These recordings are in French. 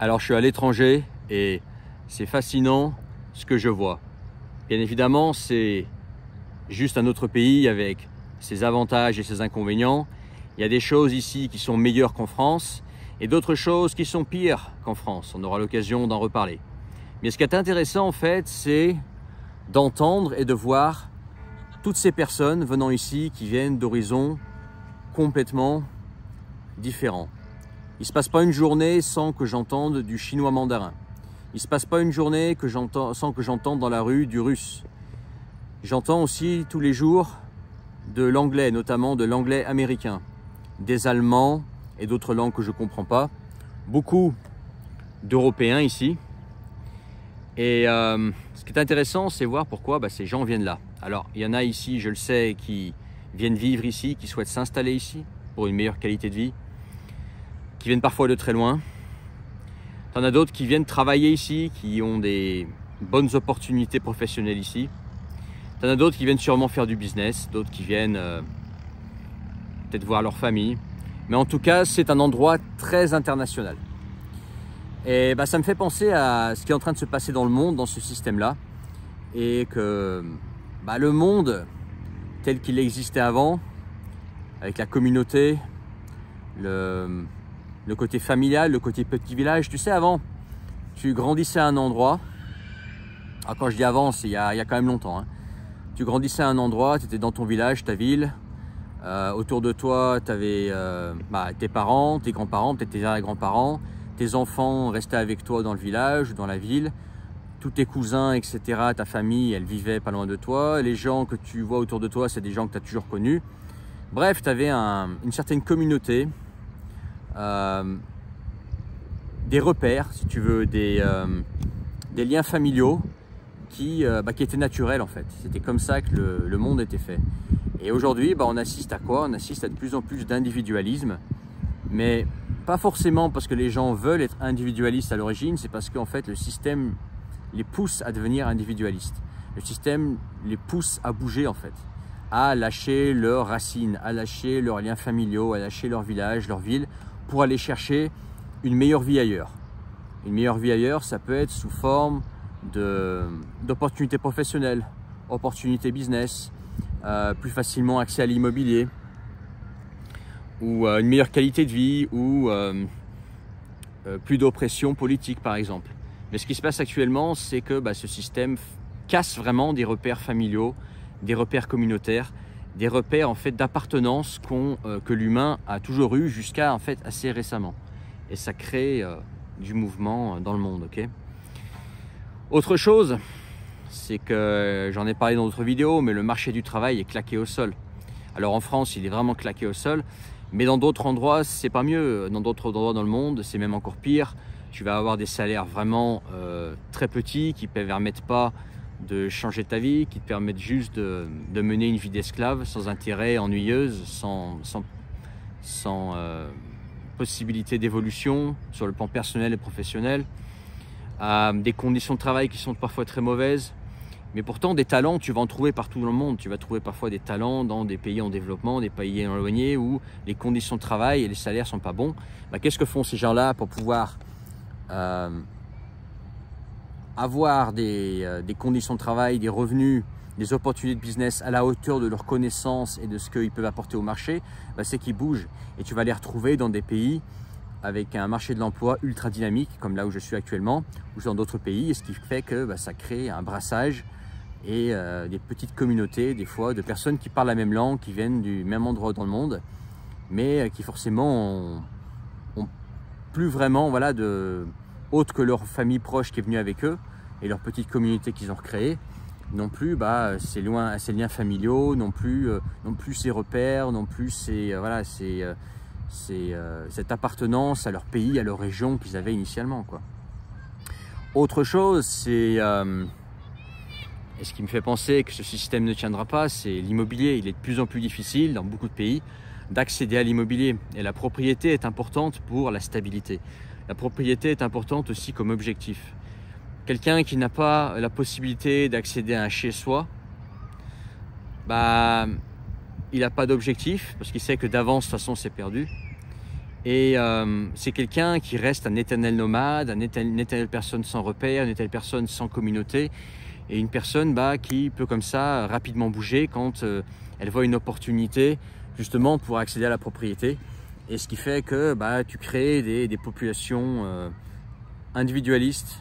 Alors je suis à l'étranger et c'est fascinant ce que je vois. Bien évidemment, c'est juste un autre pays avec ses avantages et ses inconvénients. Il y a des choses ici qui sont meilleures qu'en France et d'autres choses qui sont pires qu'en France. On aura l'occasion d'en reparler. Mais ce qui est intéressant en fait, c'est d'entendre et de voir toutes ces personnes venant ici qui viennent d'horizons complètement différents. Il ne se passe pas une journée sans que j'entende du chinois mandarin. Il ne se passe pas une journée sans que j'entende dans la rue du russe. J'entends aussi tous les jours de l'anglais, notamment de l'anglais américain, des allemands et d'autres langues que je ne comprends pas. Beaucoup d'Européens ici. Et ce qui est intéressant, c'est voir pourquoi ces gens viennent là. Alors, il y en a ici, je le sais, qui viennent vivre ici, qui souhaitent s'installer ici pour une meilleure qualité de vie, qui viennent parfois de très loin. Il y en a d'autres qui viennent travailler ici, qui ont des bonnes opportunités professionnelles ici. Il y en a d'autres qui viennent sûrement faire du business, d'autres qui viennent peut-être voir leur famille. Mais en tout cas, c'est un endroit très international. Et ça me fait penser à ce qui est en train de se passer dans le monde, dans ce système-là. Et que le monde, tel qu'il existait avant, avec la communauté, le côté familial, le côté petit village. Tu sais, avant, tu grandissais à un endroit. Alors quand je dis avant, c'est il y a quand même longtemps. Hein. Tu grandissais à un endroit, tu étais dans ton village, ta ville. Autour de toi, tu avais tes parents, tes grands-parents, peut-être tes arrière-grands-parents. Tes enfants restaient avec toi dans le village ou dans la ville. Tous tes cousins, etc., ta famille, elle vivait pas loin de toi. Les gens que tu vois autour de toi, c'est des gens que tu as toujours connus. Bref, tu avais une certaine communauté. Des repères, si tu veux, des liens familiaux qui étaient naturels en fait. C'était comme ça que le monde était fait. Et aujourd'hui, on assiste à quoi? On assiste à de plus en plus d'individualisme, mais pas forcément parce que les gens veulent être individualistes à l'origine, c'est parce qu'en fait le système les pousse à devenir individualistes. Le système les pousse à bouger en fait, à lâcher leurs racines, à lâcher leurs liens familiaux, à lâcher leur village, leur ville, pour aller chercher une meilleure vie ailleurs. Une meilleure vie ailleurs, ça peut être sous forme d'opportunités professionnelles, opportunités business, plus facilement accès à l'immobilier, ou une meilleure qualité de vie, ou plus d'oppression politique par exemple. Mais ce qui se passe actuellement, c'est que ce système casse vraiment des repères familiaux, des repères communautaires, des repères en fait d'appartenance que l'humain a toujours eu jusqu'à en fait assez récemment. Et ça crée du mouvement dans le monde. Okay. Autre chose, c'est que j'en ai parlé dans d'autres vidéos, mais le marché du travail est claqué au sol. Alors en France, il est vraiment claqué au sol, mais dans d'autres endroits, c'est pas mieux. Dans d'autres endroits dans le monde, c'est même encore pire. Tu vas avoir des salaires vraiment très petits qui ne permettent pas de changer ta vie, qui te permettent juste de mener une vie d'esclave sans intérêt, ennuyeuse, sans possibilité d'évolution sur le plan personnel et professionnel, des conditions de travail qui sont parfois très mauvaises, mais pourtant des talents tu vas en trouver partout dans le monde. Tu vas trouver parfois des talents dans des pays en développement, des pays éloignés où les conditions de travail et les salaires sont pas bons. Qu'est-ce que font ces gens-là pour pouvoir avoir des conditions de travail, des revenus, des opportunités de business à la hauteur de leurs connaissances et de ce qu'ils peuvent apporter au marché? C'est qu'ils bougent et tu vas les retrouver dans des pays avec un marché de l'emploi ultra dynamique comme là où je suis actuellement ou dans d'autres pays, et ce qui fait que ça crée un brassage et des petites communautés des fois de personnes qui parlent la même langue, qui viennent du même endroit dans le monde, mais qui forcément ont plus vraiment autre que leur famille proche qui est venue avec eux et leur petite communauté qu'ils ont recréée, non plus ces liens familiaux, non plus ces repères, non plus cette appartenance à leur pays, à leur région qu'ils avaient initialement, quoi. Autre chose, c'est et ce qui me fait penser que ce système ne tiendra pas, c'est l'immobilier. Il est de plus en plus difficile dans beaucoup de pays d'accéder à l'immobilier, et la propriété est importante pour la stabilité. La propriété est importante aussi comme objectif. Quelqu'un qui n'a pas la possibilité d'accéder à un chez-soi, il n'a pas d'objectif parce qu'il sait que d'avance, de toute façon, c'est perdu. Et c'est quelqu'un qui reste un éternel nomade, une éternelle personne sans repère, une éternelle personne sans communauté, et une personne qui peut comme ça rapidement bouger quand elle voit une opportunité justement pour accéder à la propriété. Et ce qui fait que tu crées des populations individualistes,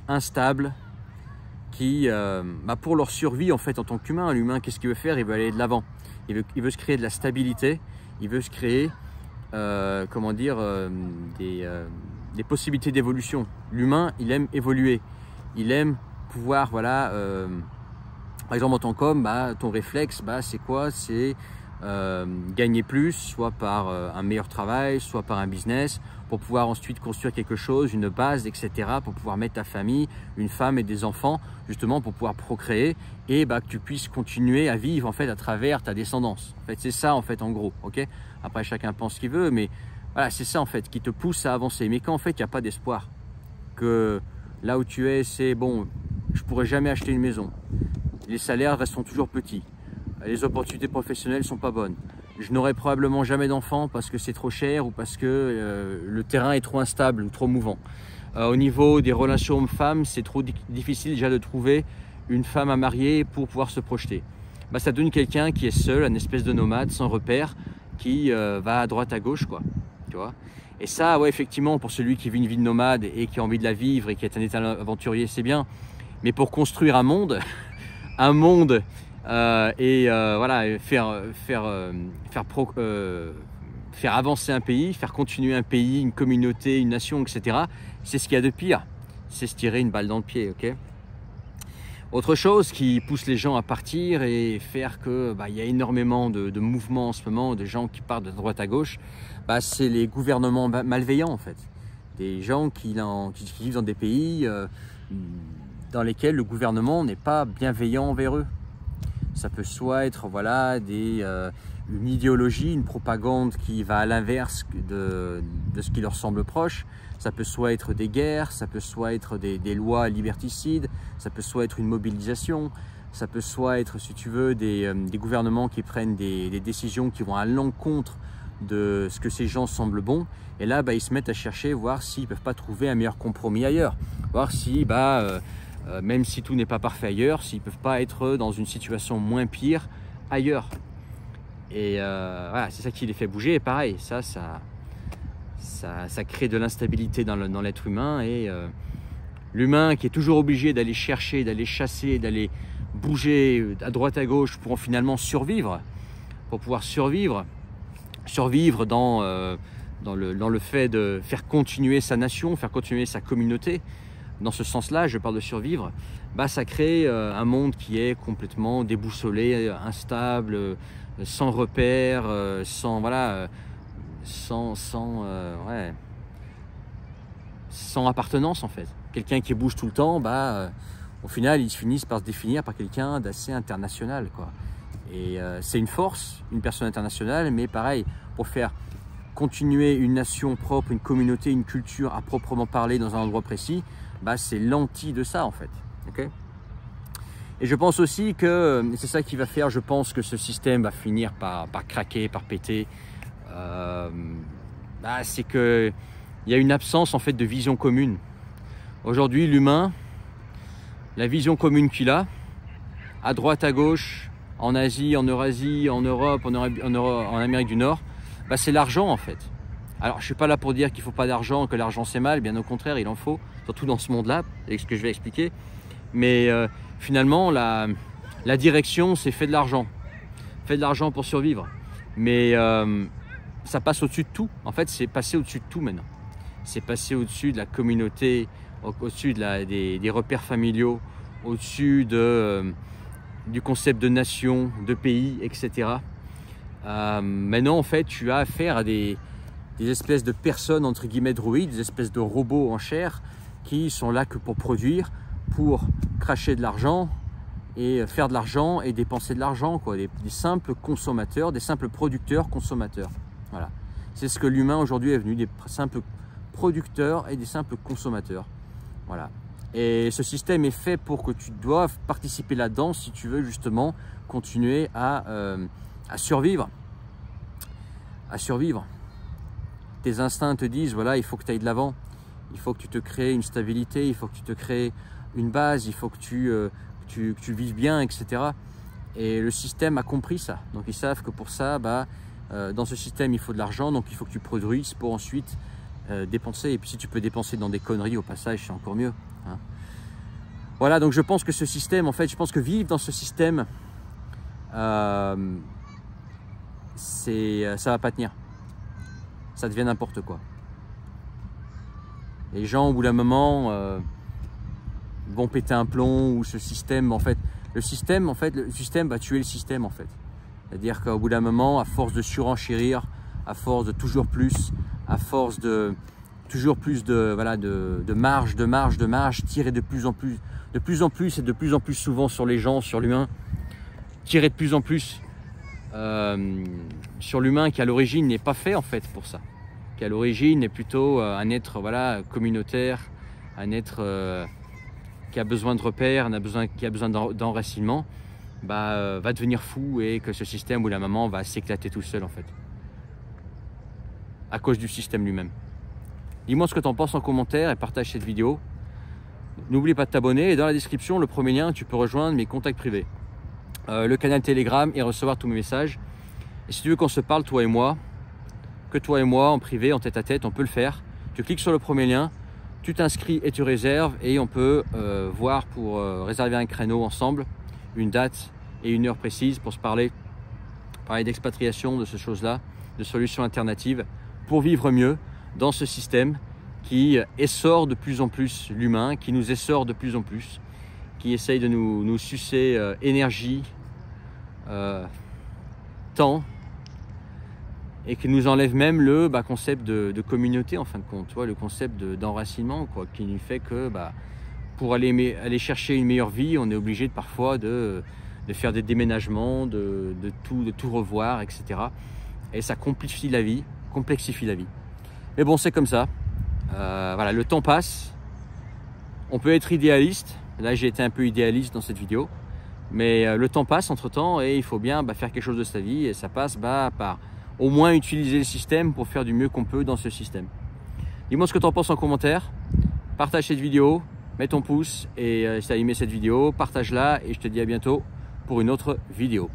instables, qui, pour leur survie en fait en tant qu'humain, l'humain qu'est-ce qu'il veut faire? Il veut aller de l'avant, il veut se créer de la stabilité, il veut se créer comment dire, des possibilités d'évolution. L'humain, il aime évoluer, il aime pouvoir, voilà, par exemple en tant qu'homme, ton réflexe, c'est quoi? C'est gagner plus, soit par un meilleur travail, soit par un business, pour pouvoir ensuite construire quelque chose, une base, etc., pour pouvoir mettre ta famille, une femme et des enfants, justement pour pouvoir procréer et que tu puisses continuer à vivre en fait à travers ta descendance. En fait, c'est ça en fait en gros, ok? Après chacun pense ce qu'il veut, mais voilà, c'est ça en fait qui te pousse à avancer. Mais quand en fait il n'y a pas d'espoir, que là où tu es, c'est bon, je pourrais jamais acheter une maison, les salaires resteront toujours petits, les opportunités professionnelles sont pas bonnes, je n'aurai probablement jamais d'enfants parce que c'est trop cher ou parce que le terrain est trop instable ou trop mouvant. Au niveau des relations hommes-femmes, c'est trop difficile déjà de trouver une femme à marier pour pouvoir se projeter. Ça donne quelqu'un qui est seul, une espèce de nomade sans repère, qui va à droite à gauche, quoi. Tu vois? Et ça, ouais, effectivement, pour celui qui vit une vie de nomade et qui a envie de la vivre et qui est un éternel aventurier, c'est bien. Mais pour construire un monde, voilà, faire avancer un pays, faire continuer un pays, une communauté, une nation, etc. C'est ce qu'il y a de pire. C'est se tirer une balle dans le pied, ok? Autre chose qui pousse les gens à partir et faire que il y a énormément de mouvements en ce moment, de gens qui partent de droite à gauche, c'est les gouvernements malveillants en fait. Des gens qui vivent dans des pays dans lesquels le gouvernement n'est pas bienveillant envers eux. Ça peut soit être voilà, une idéologie, une propagande qui va à l'inverse de ce qui leur semble proche. Ça peut soit être des guerres, ça peut soit être des lois liberticides, ça peut soit être une mobilisation, ça peut soit être, si tu veux, des gouvernements qui prennent des décisions qui vont à l'encontre de ce que ces gens semblent bons. Et là, ils se mettent à chercher, voir s'ils ne peuvent pas trouver un meilleur compromis ailleurs, voir si, même si tout n'est pas parfait ailleurs, s'ils ne peuvent pas être dans une situation moins pire ailleurs. Et voilà, c'est ça qui les fait bouger. Et pareil, ça crée de l'instabilité dans l'être humain. Et l'humain qui est toujours obligé d'aller chercher, d'aller chasser, d'aller bouger à droite à gauche pour finalement survivre, pour pouvoir survivre dans le fait de faire continuer sa nation, faire continuer sa communauté. Dans ce sens-là, je parle de survivre, ça crée un monde qui est complètement déboussolé, instable, sans repères, sans appartenance en fait. Quelqu'un qui bouge tout le temps, au final, ils finissent par se définir par quelqu'un d'assez international, quoi. Et c'est une force, une personne internationale, mais pareil, pour faire continuer une nation propre, une communauté, une culture à proprement parler dans un endroit précis, c'est l'anti de ça en fait. Okay, et je pense aussi que c'est ça qui va faire, je pense que ce système va finir par craquer, par péter. C'est qu'il y a une absence en fait de vision commune. Aujourd'hui, l'humain, la vision commune qu'il a, à droite, à gauche, en Asie, en Eurasie, en Europe, en Amérique du Nord, c'est l'argent en fait. Alors je ne suis pas là pour dire qu'il ne faut pas d'argent, que l'argent c'est mal, bien au contraire, il en faut, surtout dans ce monde-là, avec ce que je vais expliquer. Mais finalement, la direction, c'est fait de l'argent. Fait de l'argent pour survivre. Mais ça passe au-dessus de tout. En fait, c'est passé au-dessus de tout maintenant. C'est passé au-dessus de la communauté, au-dessus des repères familiaux, au-dessus du concept de nation, de pays, etc. Maintenant, en fait, tu as affaire à des espèces de personnes, entre guillemets, droïdes, des espèces de robots en chair qui sont là que pour produire, pour cracher de l'argent et faire de l'argent et dépenser de l'argent, quoi. Des simples consommateurs, des simples producteurs consommateurs. Voilà. C'est ce que l'humain aujourd'hui est venu, des simples producteurs et des simples consommateurs. Voilà. Et ce système est fait pour que tu doives participer là-dedans si tu veux justement continuer à survivre. À survivre. tes instincts te disent, voilà, il faut que tu ailles de l'avant, il faut que tu te crées une stabilité, il faut que tu te crées une base, il faut que tu vives bien, etc. Et le système a compris ça. Donc ils savent que pour ça, dans ce système, il faut de l'argent, donc il faut que tu produises pour ensuite dépenser. Et puis si tu peux dépenser dans des conneries au passage, c'est encore mieux. Hein. Voilà, donc je pense que ce système, en fait, je pense que vivre dans ce système, ça va pas tenir. Ça devient n'importe quoi. Les gens, au bout d'un moment, vont péter un plomb, ou ce système, en fait, le système va tuer le système, en fait. C'est-à-dire qu'au bout d'un moment, à force de surenchérir, à force de toujours plus, à force de toujours plus de marge, tirer de plus en plus et de plus en plus souvent sur les gens, sur l'humain, tirer de plus en plus sur l'humain qui à l'origine n'est pas fait en fait pour ça, qui à l'origine est plutôt un être communautaire, un être qui a besoin de repères, qui a besoin d'enracinement, va devenir fou, et que ce système où la maman va s'éclater tout seul en fait, à cause du système lui-même. Dis-moi ce que tu en penses en commentaire et partage cette vidéo. N'oublie pas de t'abonner, et dans la description, le premier lien, tu peux rejoindre mes contacts privés, le canal Telegram, et recevoir tous mes messages. Et si tu veux qu'on se parle, toi et moi, en privé, en tête à tête, on peut le faire. Tu cliques sur le premier lien, tu t'inscris et tu réserves, et on peut voir pour réserver un créneau ensemble, une date et une heure précise pour se parler d'expatriation, de ces choses-là, de solutions alternatives pour vivre mieux dans ce système qui essore de plus en plus l'humain, qui nous essore de plus en plus, qui essaye de nous sucer énergie, temps, et qui nous enlève même le concept de communauté, en fin de compte, tu vois, le concept d'enracinement, qui nous fait que pour aller chercher une meilleure vie, on est obligé parfois de faire des déménagements, de tout revoir, etc. Et ça complexifie la vie. Mais bon, c'est comme ça. Voilà, le temps passe. On peut être idéaliste. Là, j'ai été un peu idéaliste dans cette vidéo. Mais le temps passe entre-temps, et il faut bien faire quelque chose de sa vie. Et ça passe par au moins utiliser le système pour faire du mieux qu'on peut dans ce système. Dis-moi ce que tu en penses en commentaire. Partage cette vidéo, mets ton pouce, et si tu as aimé cette vidéo, partage-la, et je te dis à bientôt pour une autre vidéo.